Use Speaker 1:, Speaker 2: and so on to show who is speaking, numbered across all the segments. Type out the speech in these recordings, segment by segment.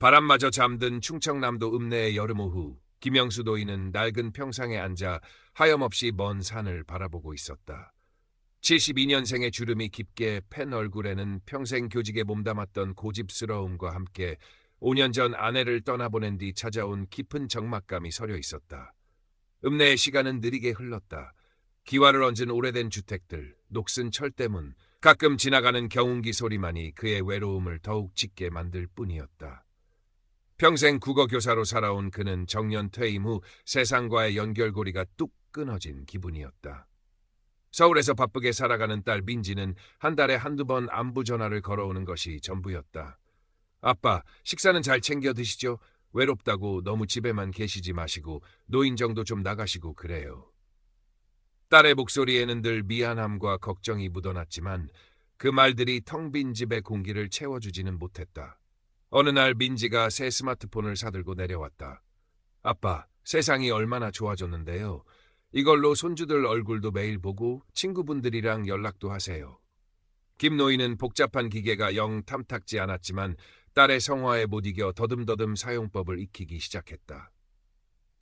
Speaker 1: 바람마저 잠든 충청남도 읍내의 여름 오후, 김영수 도인은 낡은 평상에 앉아 하염없이 먼 산을 바라보고 있었다. 72년생의 주름이 깊게 팬 얼굴에는 평생 교직에 몸담았던 고집스러움과 함께 5년 전 아내를 떠나보낸 뒤 찾아온 깊은 적막감이 서려 있었다. 읍내의 시간은 느리게 흘렀다. 기와를 얹은 오래된 주택들, 녹슨 철대문, 가끔 지나가는 경운기 소리만이 그의 외로움을 더욱 짙게 만들 뿐이었다. 평생 국어교사로 살아온 그는 정년 퇴임 후 세상과의 연결고리가 뚝 끊어진 기분이었다. 서울에서 바쁘게 살아가는 딸 민지는 한 달에 한두 번 안부 전화를 걸어오는 것이 전부였다. 아빠, 식사는 잘 챙겨 드시죠? 외롭다고 너무 집에만 계시지 마시고 노인정도 좀 나가시고 그래요. 딸의 목소리에는 늘 미안함과 걱정이 묻어났지만 그 말들이 텅 빈 집의 공기를 채워주지는 못했다. 어느 날 민지가 새 스마트폰을 사들고 내려왔다. 아빠, 세상이 얼마나 좋아졌는데요. 이걸로 손주들 얼굴도 매일 보고 친구분들이랑 연락도 하세요. 김노인은 복잡한 기계가 영 탐탁지 않았지만 딸의 성화에 못 이겨 더듬더듬 사용법을 익히기 시작했다.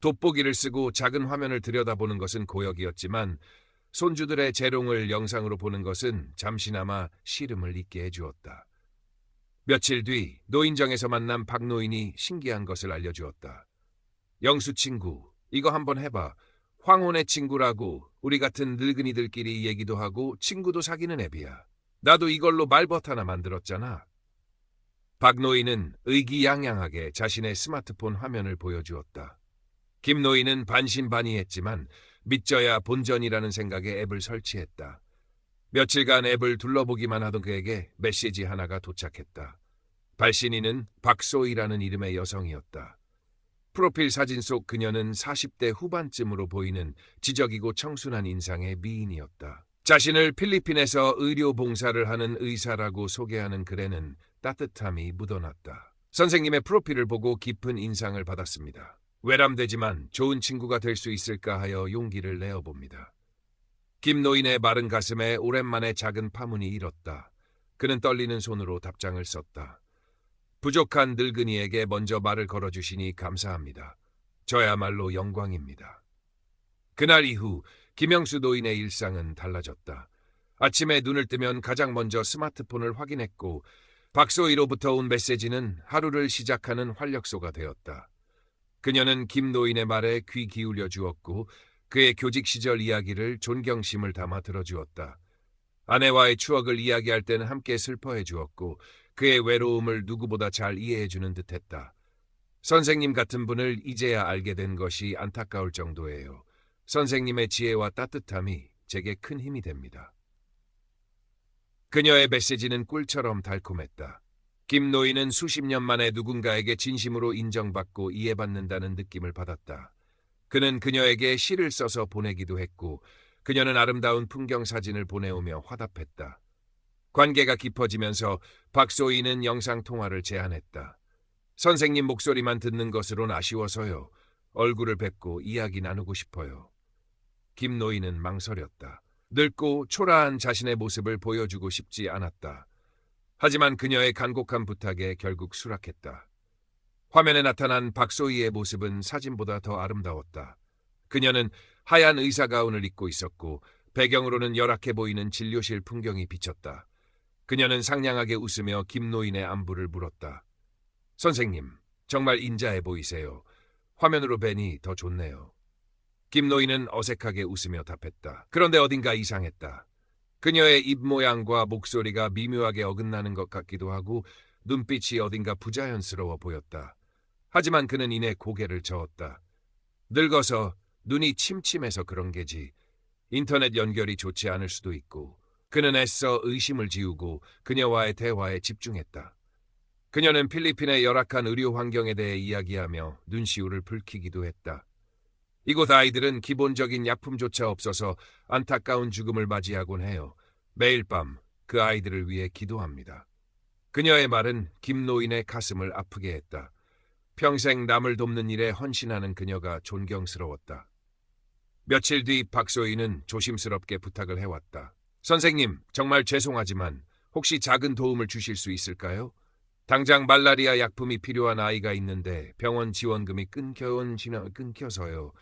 Speaker 1: 돋보기를 쓰고 작은 화면을 들여다보는 것은 고역이었지만 손주들의 재롱을 영상으로 보는 것은 잠시나마 시름을 잊게 해주었다. 며칠 뒤 노인정에서 만난 박노인이 신기한 것을 알려주었다. 영수 친구, 이거 한번 해봐. 황혼의 친구라고 우리 같은 늙은이들끼리 얘기도 하고 친구도 사귀는 앱이야. 나도 이걸로 말벗 하나 만들었잖아. 박노인은 의기양양하게 자신의 스마트폰 화면을 보여주었다. 김노인은 반신반의했지만 믿져야 본전이라는 생각에 앱을 설치했다. 며칠간 앱을 둘러보기만 하던 그에게 메시지 하나가 도착했다. 발신인은 박소희라는 이름의 여성이었다. 프로필 사진 속 그녀는 40대 후반쯤으로 보이는 지적이고 청순한 인상의 미인이었다. 자신을 필리핀에서 의료 봉사를 하는 의사라고 소개하는 글에는 따뜻함이 묻어났다. 선생님의 프로필을 보고 깊은 인상을 받았습니다. 외람되지만 좋은 친구가 될 수 있을까 하여 용기를 내어봅니다. 김노인의 마른 가슴에 오랜만에 작은 파문이 일었다. 그는 떨리는 손으로 답장을 썼다. 부족한 늙은이에게 먼저 말을 걸어주시니 감사합니다. 저야말로 영광입니다. 그날 이후 김영수 노인의 일상은 달라졌다. 아침에 눈을 뜨면 가장 먼저 스마트폰을 확인했고 박소희로부터 온 메시지는 하루를 시작하는 활력소가 되었다. 그녀는 김노인의 말에 귀 기울여 주었고 그의 교직 시절 이야기를 존경심을 담아 들어주었다. 아내와의 추억을 이야기할 때는 함께 슬퍼해 주었고 그의 외로움을 누구보다 잘 이해해 주는 듯했다. 선생님 같은 분을 이제야 알게 된 것이 안타까울 정도예요. 선생님의 지혜와 따뜻함이 제게 큰 힘이 됩니다. 그녀의 메시지는 꿀처럼 달콤했다. 김노인은 수십 년 만에 누군가에게 진심으로 인정받고 이해받는다는 느낌을 받았다. 그는 그녀에게 시를 써서 보내기도 했고 그녀는 아름다운 풍경 사진을 보내오며 화답했다. 관계가 깊어지면서 박소희는 영상통화를 제안했다. 선생님 목소리만 듣는 것으론 아쉬워서요. 얼굴을 뵙고 이야기 나누고 싶어요. 김노인은 망설였다. 늙고 초라한 자신의 모습을 보여주고 싶지 않았다. 하지만 그녀의 간곡한 부탁에 결국 수락했다. 화면에 나타난 박소희의 모습은 사진보다 더 아름다웠다. 그녀는 하얀 의사가운을 입고 있었고 배경으로는 열악해 보이는 진료실 풍경이 비쳤다. 그녀는 상냥하게 웃으며 김노인의 안부를 물었다. 선생님, 정말 인자해 보이세요. 화면으로 뵈니 더 좋네요. 김노인은 어색하게 웃으며 답했다. 그런데 어딘가 이상했다. 그녀의 입 모양과 목소리가 미묘하게 어긋나는 것 같기도 하고 눈빛이 어딘가 부자연스러워 보였다. 하지만 그는 이내 고개를 저었다. 늙어서 눈이 침침해서 그런 게지. 인터넷 연결이 좋지 않을 수도 있고. 그는 애써 의심을 지우고 그녀와의 대화에 집중했다. 그녀는 필리핀의 열악한 의료 환경에 대해 이야기하며 눈시울을 붉히기도 했다. 이곳 아이들은 기본적인 약품조차 없어서 안타까운 죽음을 맞이하곤 해요. 매일 밤 그 아이들을 위해 기도합니다. 그녀의 말은 김노인의 가슴을 아프게 했다. 평생 남을 돕는 일에 헌신하는 그녀가 존경스러웠다. 며칠 뒤 박소희는 조심스럽게 부탁을 해왔다. 선생님, 정말 죄송하지만 혹시 작은 도움을 주실 수 있을까요? 당장 말라리아 약품이 필요한 아이가 있는데 병원 지원금이 끊겨서요.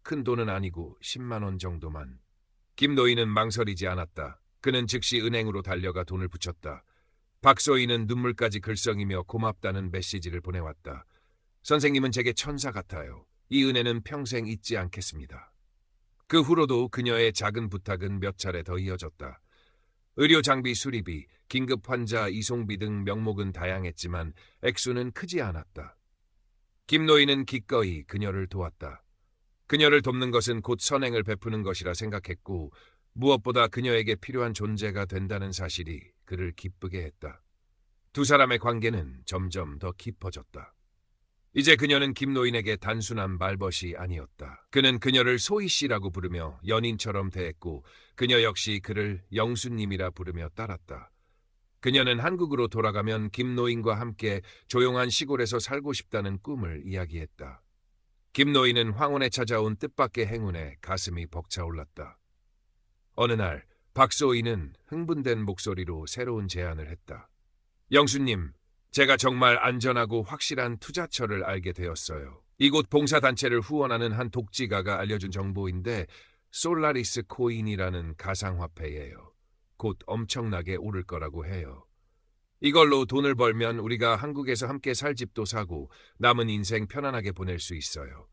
Speaker 1: 큰 돈은 아니고 10만 원 정도만. 김노인은 망설이지 않았다. 그는 즉시 은행으로 달려가 돈을 붙였다. 박소희는 눈물까지 글썽이며 고맙다는 메시지를 보내왔다. 선생님은 제게 천사 같아요. 이 은혜는 평생 잊지 않겠습니다. 그 후로도 그녀의 작은 부탁은 몇 차례 더 이어졌다. 의료 장비 수리비, 긴급 환자 이송비 등 명목은 다양했지만 액수는 크지 않았다. 김노인은 기꺼이 그녀를 도왔다. 그녀를 돕는 것은 곧 선행을 베푸는 것이라 생각했고 무엇보다 그녀에게 필요한 존재가 된다는 사실이 그를 기쁘게 했다. 두 사람의 관계는 점점 더 깊어졌다. 이제 그녀는 김노인에게 단순한 말벗이 아니었다. 그는 그녀를 소희 씨라고 부르며 연인처럼 대했고 그녀 역시 그를 영수님이라 부르며 따랐다. 그녀는 한국으로 돌아가면 김노인과 함께 조용한 시골에서 살고 싶다는 꿈을 이야기했다. 김노인은 황혼에 찾아온 뜻밖의 행운에 가슴이 벅차올랐다. 어느 날 박소희는 흥분된 목소리로 새로운 제안을 했다. 영수님, 제가 정말 안전하고 확실한 투자처를 알게 되었어요. 이곳 봉사단체를 후원하는 한 독지가가 알려준 정보인데 솔라리스 코인이라는 가상화폐예요. 곧 엄청나게 오를 거라고 해요. 이걸로 돈을 벌면 우리가 한국에서 함께 살 집도 사고 남은 인생 편안하게 보낼 수 있어요.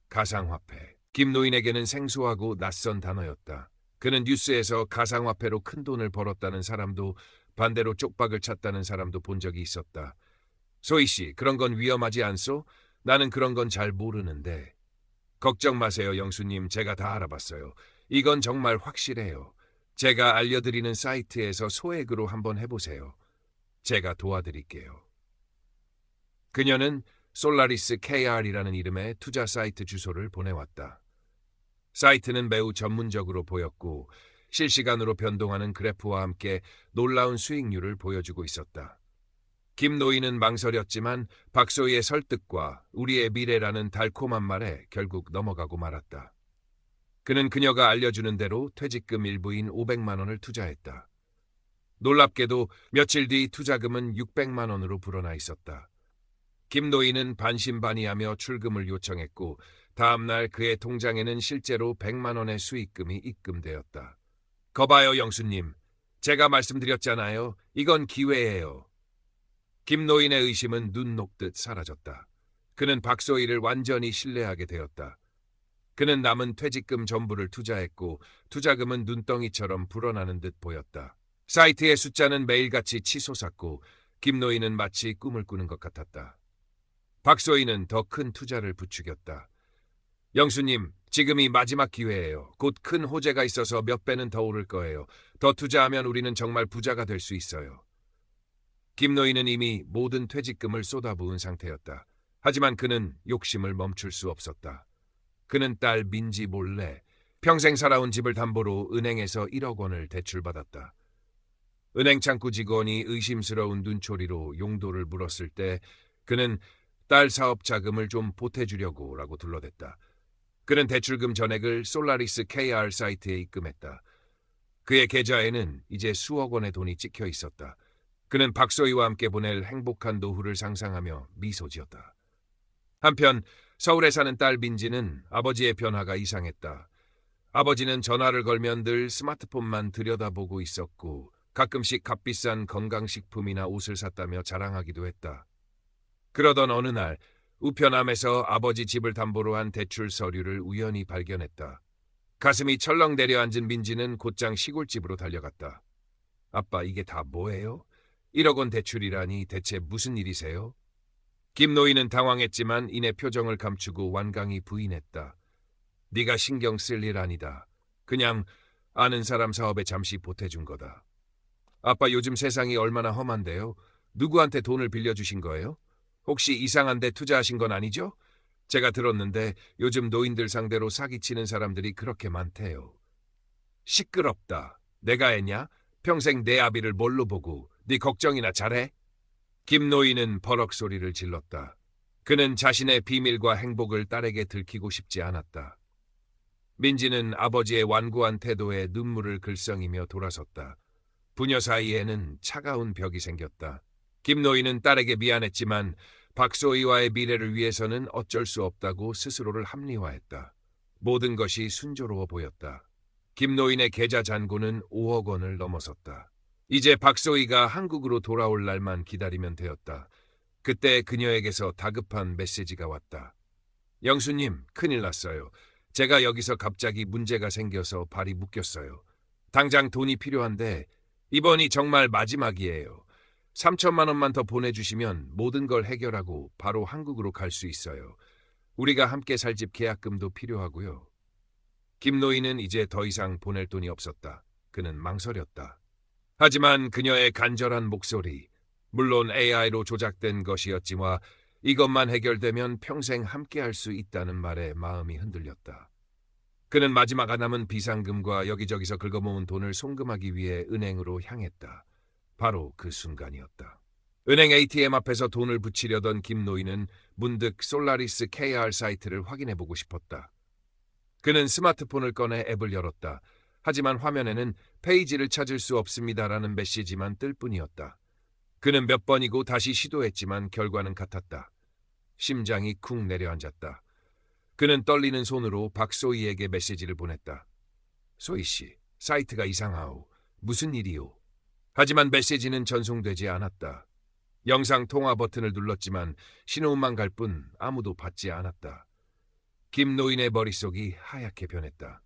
Speaker 1: 가상화폐. 김노인에게는 생소하고 낯선 단어였다. 그는 뉴스에서 가상화폐로 큰 돈을 벌었다는 사람도 반대로 쪽박을 찼다는 사람도 본 적이 있었다. 소희 씨, 그런 건 위험하지 않소? 나는 그런 건 잘 모르는데. 걱정 마세요, 영수님. 제가 다 알아봤어요. 이건 정말 확실해요. 제가 알려드리는 사이트에서 소액으로 한번 해보세요. 제가 도와드릴게요. 그녀는 솔라리스 KR이라는 이름의 투자 사이트 주소를 보내왔다. 사이트는 매우 전문적으로 보였고 실시간으로 변동하는 그래프와 함께 놀라운 수익률을 보여주고 있었다. 김노인은 망설였지만 박소희의 설득과 우리의 미래라는 달콤한 말에 결국 넘어가고 말았다. 그는 그녀가 알려주는 대로 퇴직금 일부인 500만 원을 투자했다. 놀랍게도 며칠 뒤 투자금은 600만 원으로 불어나 있었다. 김노인은 반신반의하며 출금을 요청했고 다음 날 그의 통장에는 실제로 100만 원의 수익금이 입금되었다. 거봐요, 영수님. 제가 말씀드렸잖아요. 이건 기회예요. 김노인의 의심은 눈 녹듯 사라졌다. 그는 박소희를 완전히 신뢰하게 되었다. 그는 남은 퇴직금 전부를 투자했고 투자금은 눈덩이처럼 불어나는 듯 보였다. 사이트의 숫자는 매일같이 치솟았고 김노인은 마치 꿈을 꾸는 것 같았다. 박소희는 더 큰 투자를 부추겼다. 영수님, 지금이 마지막 기회예요. 곧 큰 호재가 있어서 몇 배는 더 오를 거예요. 더 투자하면 우리는 정말 부자가 될 수 있어요. 김노인은 이미 모든 퇴직금을 쏟아부은 상태였다. 하지만 그는 욕심을 멈출 수 없었다. 그는 딸 민지 몰래 평생 살아온 집을 담보로 은행에서 1억 원을 대출받았다. 은행 창구 직원이 의심스러운 눈초리로 용도를 물었을 때 그는 딸 사업 자금을 좀 보태주려고라고 둘러댔다. 그는 대출금 전액을 솔라리스 KR 사이트에 입금했다. 그의 계좌에는 이제 수억 원의 돈이 찍혀 있었다. 그는 박소희와 함께 보낼 행복한 노후를 상상하며 미소 지었다. 한편 서울에 사는 딸 민지는 아버지의 변화가 이상했다. 아버지는 전화를 걸면 늘 스마트폰만 들여다보고 있었고 가끔씩 값비싼 건강식품이나 옷을 샀다며 자랑하기도 했다. 그러던 어느 날 우편함에서 아버지 집을 담보로 한 대출 서류를 우연히 발견했다. 가슴이 철렁 내려앉은 민지는 곧장 시골집으로 달려갔다. 아빠, 이게 다 뭐예요? 1억 원 대출이라니 대체 무슨 일이세요? 김노인은 당황했지만 이내 표정을 감추고 완강히 부인했다. 네가 신경 쓸 일 아니다. 그냥 아는 사람 사업에 잠시 보태준 거다. 아빠, 요즘 세상이 얼마나 험한데요? 누구한테 돈을 빌려주신 거예요? 혹시 이상한 데 투자하신 건 아니죠? 제가 들었는데 요즘 노인들 상대로 사기치는 사람들이 그렇게 많대요. 시끄럽다. 내가 했냐? 평생 내 아비를 뭘로 보고 네 걱정이나 잘해? 김노인은 버럭 소리를 질렀다. 그는 자신의 비밀과 행복을 딸에게 들키고 싶지 않았다. 민지는 아버지의 완고한 태도에 눈물을 글썽이며 돌아섰다. 부녀 사이에는 차가운 벽이 생겼다. 김노인은 딸에게 미안했지만 박소희와의 미래를 위해서는 어쩔 수 없다고 스스로를 합리화했다. 모든 것이 순조로워 보였다. 김노인의 계좌 잔고는 5억 원을 넘어섰다. 이제 박소희가 한국으로 돌아올 날만 기다리면 되었다. 그때 그녀에게서 다급한 메시지가 왔다. 영수님, 큰일 났어요. 제가 여기서 갑자기 문제가 생겨서 발이 묶였어요. 당장 돈이 필요한데 이번이 정말 마지막이에요. 3천만 원만 더 보내주시면 모든 걸 해결하고 바로 한국으로 갈 수 있어요. 우리가 함께 살 집 계약금도 필요하고요. 김노인은 이제 더 이상 보낼 돈이 없었다. 그는 망설였다. 하지만 그녀의 간절한 목소리, 물론 AI로 조작된 것이었지만 이것만 해결되면 평생 함께할 수 있다는 말에 마음이 흔들렸다. 그는 마지막 남은 비상금과 여기저기서 긁어모은 돈을 송금하기 위해 은행으로 향했다. 바로 그 순간이었다. 은행 ATM 앞에서 돈을 붙이려던 김노인은 문득 솔라리스 KR 사이트를 확인해보고 싶었다. 그는 스마트폰을 꺼내 앱을 열었다. 하지만 화면에는 페이지를 찾을 수 없습니다라는 메시지만 뜰 뿐이었다. 그는 몇 번이고 다시 시도했지만 결과는 같았다. 심장이 쿵 내려앉았다. 그는 떨리는 손으로 박소희에게 메시지를 보냈다. 소희씨, 사이트가 이상하오. 무슨 일이오? 하지만 메시지는 전송되지 않았다. 영상 통화 버튼을 눌렀지만 신호음만 갈 뿐 아무도 받지 않았다. 김노인의 머릿속이 하얗게 변했다.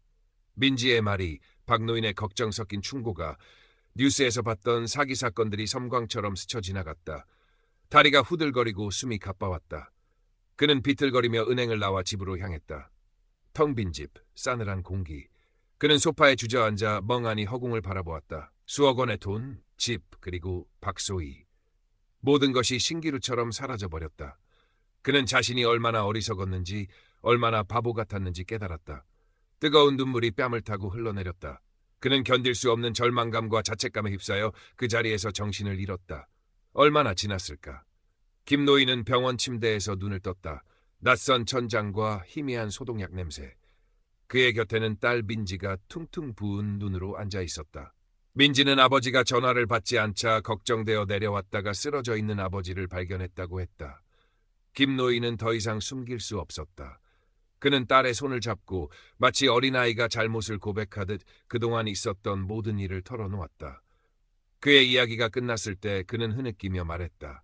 Speaker 1: 민지의 말이, 박노인의 걱정 섞인 충고가, 뉴스에서 봤던 사기 사건들이 섬광처럼 스쳐 지나갔다. 다리가 후들거리고 숨이 가빠왔다. 그는 비틀거리며 은행을 나와 집으로 향했다. 텅 빈 집, 싸늘한 공기. 그는 소파에 주저앉아 멍하니 허공을 바라보았다. 수억 원의 돈, 집, 그리고 박소희. 모든 것이 신기루처럼 사라져버렸다. 그는 자신이 얼마나 어리석었는지, 얼마나 바보 같았는지 깨달았다. 뜨거운 눈물이 뺨을 타고 흘러내렸다. 그는 견딜 수 없는 절망감과 자책감에 휩싸여 그 자리에서 정신을 잃었다. 얼마나 지났을까? 김노인은 병원 침대에서 눈을 떴다. 낯선 천장과 희미한 소독약 냄새. 그의 곁에는 딸 민지가 퉁퉁 부은 눈으로 앉아 있었다. 민지는 아버지가 전화를 받지 않자 걱정되어 내려왔다가 쓰러져 있는 아버지를 발견했다고 했다. 김노인은 더 이상 숨길 수 없었다. 그는 딸의 손을 잡고 마치 어린아이가 잘못을 고백하듯 그동안 있었던 모든 일을 털어놓았다. 그의 이야기가 끝났을 때 그는 흐느끼며 말했다.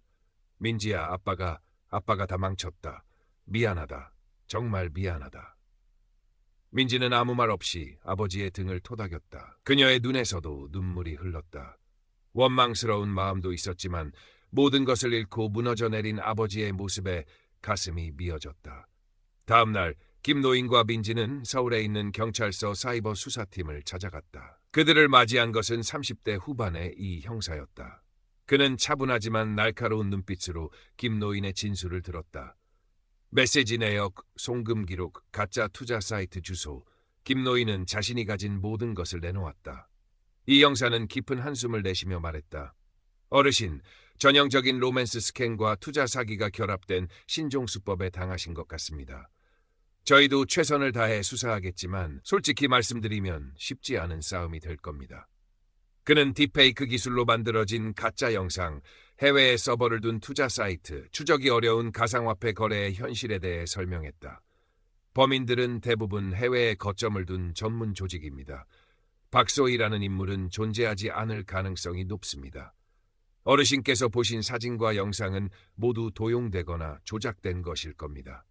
Speaker 1: 민지야, 아빠가 다 망쳤다. 미안하다. 정말 미안하다. 민지는 아무 말 없이 아버지의 등을 토닥였다. 그녀의 눈에서도 눈물이 흘렀다. 원망스러운 마음도 있었지만 모든 것을 잃고 무너져 내린 아버지의 모습에 가슴이 미어졌다. 다음 날 김노인과 민지는 서울에 있는 경찰서 사이버 수사팀을 찾아갔다. 그들을 맞이한 것은 30대 후반의 이 형사였다. 그는 차분하지만 날카로운 눈빛으로 김노인의 진술을 들었다. 메시지 내역, 송금 기록, 가짜 투자 사이트 주소. 김노인은 자신이 가진 모든 것을 내놓았다. 이 형사는 깊은 한숨을 내쉬며 말했다. 어르신, 전형적인 로맨스 스캔과 투자 사기가 결합된 신종수법에 당하신 것 같습니다. 저희도 최선을 다해 수사하겠지만 솔직히 말씀드리면 쉽지 않은 싸움이 될 겁니다. 그는 딥페이크 기술로 만들어진 가짜 영상, 해외에 서버를 둔 투자 사이트, 추적이 어려운 가상화폐 거래의 현실에 대해 설명했다. 범인들은 대부분 해외에 거점을 둔 전문 조직입니다. 박소희라는 인물은 존재하지 않을 가능성이 높습니다. 어르신께서 보신 사진과 영상은 모두 도용되거나 조작된 것일 겁니다.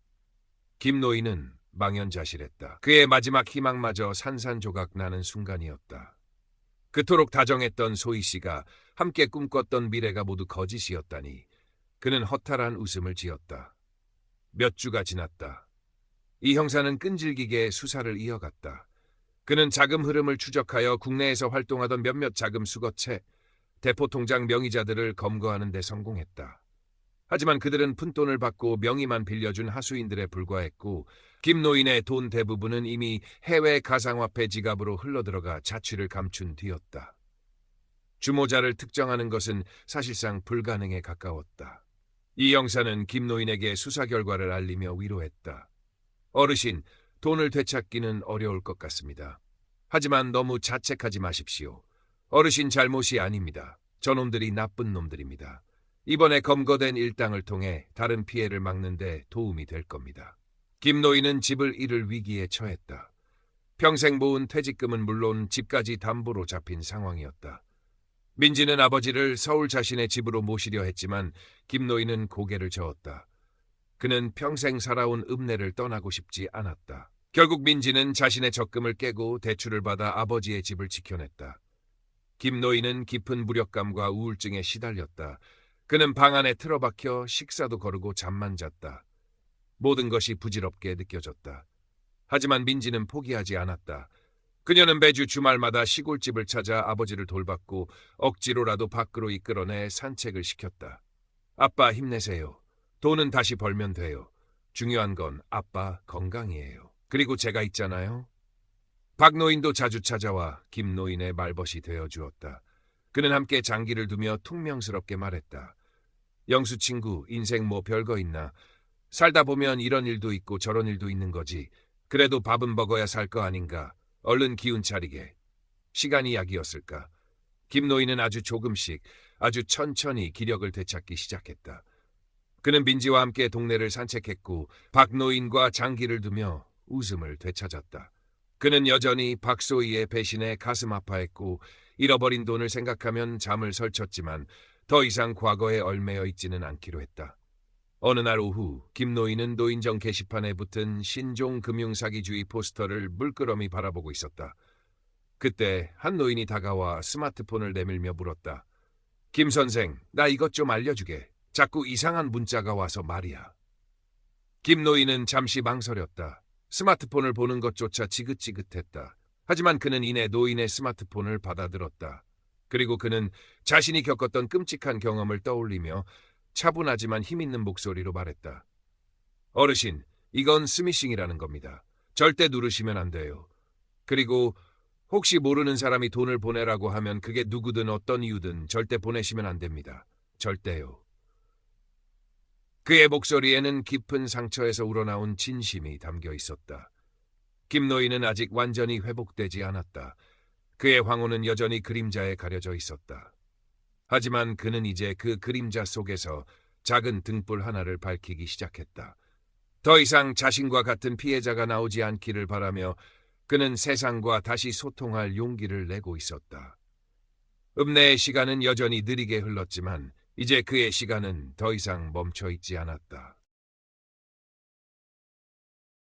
Speaker 1: 김노인은 망연자실했다. 그의 마지막 희망마저 산산조각 나는 순간이었다. 그토록 다정했던 소희 씨가 함께 꿈꿨던 미래가 모두 거짓이었다니 그는 허탈한 웃음을 지었다. 몇 주가 지났다. 이 형사는 끈질기게 수사를 이어갔다. 그는 자금 흐름을 추적하여 국내에서 활동하던 몇몇 자금 수거체, 대포통장 명의자들을 검거하는 데 성공했다. 하지만 그들은 푼돈을 받고 명의만 빌려준 하수인들에 불과했고 김노인의 돈 대부분은 이미 해외 가상화폐 지갑으로 흘러들어가 자취를 감춘 뒤였다. 주모자를 특정하는 것은 사실상 불가능에 가까웠다. 이 형사는 김노인에게 수사 결과를 알리며 위로했다. 어르신, 돈을 되찾기는 어려울 것 같습니다. 하지만 너무 자책하지 마십시오. 어르신 잘못이 아닙니다. 저놈들이 나쁜 놈들입니다. 이번에 검거된 일당을 통해 다른 피해를 막는 데 도움이 될 겁니다. 김 노인은 집을 잃을 위기에 처했다. 평생 모은 퇴직금은 물론 집까지 담보로 잡힌 상황이었다. 민지는 아버지를 서울 자신의 집으로 모시려 했지만 김 노인은 고개를 저었다. 그는 평생 살아온 읍내를 떠나고 싶지 않았다. 결국 민지는 자신의 적금을 깨고 대출을 받아 아버지의 집을 지켜냈다. 김 노인은 깊은 무력감과 우울증에 시달렸다. 그는 방 안에 틀어박혀 식사도 거르고 잠만 잤다. 모든 것이 부질없게 느껴졌다. 하지만 민지는 포기하지 않았다. 그녀는 매주 주말마다 시골집을 찾아 아버지를 돌봤고 억지로라도 밖으로 이끌어내 산책을 시켰다. 아빠 힘내세요. 돈은 다시 벌면 돼요. 중요한 건 아빠 건강이에요. 그리고 제가 있잖아요. 박노인도 자주 찾아와 김 노인의 말벗이 되어 주었다. 그는 함께 장기를 두며 퉁명스럽게 말했다. 영수 친구, 인생 뭐 별거 있나. 살다 보면 이런 일도 있고 저런 일도 있는 거지. 그래도 밥은 먹어야 살 거 아닌가. 얼른 기운 차리게. 시간이 약이었을까. 김 노인은 아주 조금씩, 아주 천천히 기력을 되찾기 시작했다. 그는 민지와 함께 동네를 산책했고 박노인과 장기를 두며 웃음을 되찾았다. 그는 여전히 박소희의 배신에 가슴 아파했고 잃어버린 돈을 생각하면 잠을 설쳤지만 더 이상 과거에 얽매여 있지는 않기로 했다. 어느 날 오후 김 노인은 노인정 게시판에 붙은 신종 금융사기주의 포스터를 물끄러미 바라보고 있었다. 그때 한 노인이 다가와 스마트폰을 내밀며 물었다. 김 선생, 나 이것 좀 알려주게. 자꾸 이상한 문자가 와서 말이야. 김 노인은 잠시 망설였다. 스마트폰을 보는 것조차 지긋지긋했다. 하지만 그는 이내 노인의 스마트폰을 받아들었다. 그리고 그는 자신이 겪었던 끔찍한 경험을 떠올리며 차분하지만 힘있는 목소리로 말했다. 어르신, 이건 스미싱이라는 겁니다. 절대 누르시면 안 돼요. 그리고 혹시 모르는 사람이 돈을 보내라고 하면 그게 누구든 어떤 이유든 절대 보내시면 안 됩니다. 절대요. 그의 목소리에는 깊은 상처에서 우러나온 진심이 담겨 있었다. 김 노인은 아직 완전히 회복되지 않았다. 그의 황혼은 여전히 그림자에 가려져 있었다. 하지만 그는 이제 그 그림자 속에서 작은 등불 하나를 밝히기 시작했다. 더 이상 자신과 같은 피해자가 나오지 않기를 바라며 그는 세상과 다시 소통할 용기를 내고 있었다. 읍내의 시간은 여전히 느리게 흘렀지만 이제 그의 시간은 더 이상 멈춰 있지 않았다.